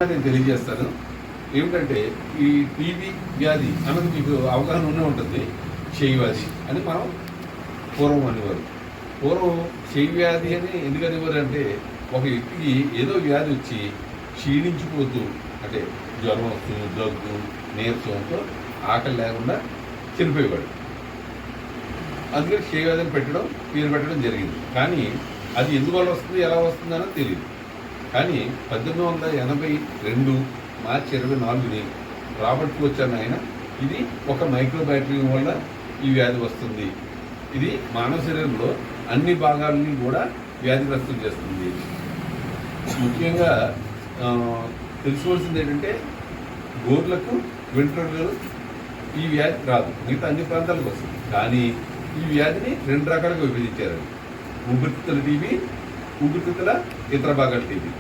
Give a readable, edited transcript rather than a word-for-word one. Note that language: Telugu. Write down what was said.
నేను తెలియజేస్తాను. ఏమిటంటే ఈ టీబీ వ్యాధి అన్నది మీకు అవగాహన ఉండే ఉంటుంది. క్షయ వ్యాధి అని మనం పూర్వం అనేవారు. పూర్వం క్షయ వ్యాధి అని ఎందుకు అనేవారు అంటే ఒక వ్యక్తికి ఏదో వ్యాధి వచ్చి క్షీణించిపోతూ, అంటే జ్వరం వస్తూ, దగ్గు, నీరసంతో ఆకలి లేకుండా చనిపోయేవాడు. అందుకని క్షయ వ్యాధిని పేరు పెట్టడం జరిగింది. కానీ అది ఎందువల్ల వస్తుంది, ఎలా వస్తుంది అన్నది తెలియదు. కానీ 1882 మార్చి 24ని రాబర్ట్ కోచ్ అన్న ఆయన ఇది ఒక మైక్రోబ్యాక్టీరియం వల్ల ఈ వ్యాధి వస్తుంది, ఇది మానవ శరీరంలో అన్ని భాగాలని కూడా వ్యాధిగ్రస్తం చేస్తుంది. ముఖ్యంగా తెలుసుకోవాల్సింది ఏంటంటే గోర్లకు, వెంట్రుకలు ఈ వ్యాధి రాదు, మిగతా అన్ని ప్రాంతాలకు వస్తుంది. కానీ ఈ వ్యాధిని 2 రకాలుగా విభజించారు. ఊపిరితిత్తుల టీబీ, ఊపిరితిత్తుల ఇతర భాగాల టీబీ.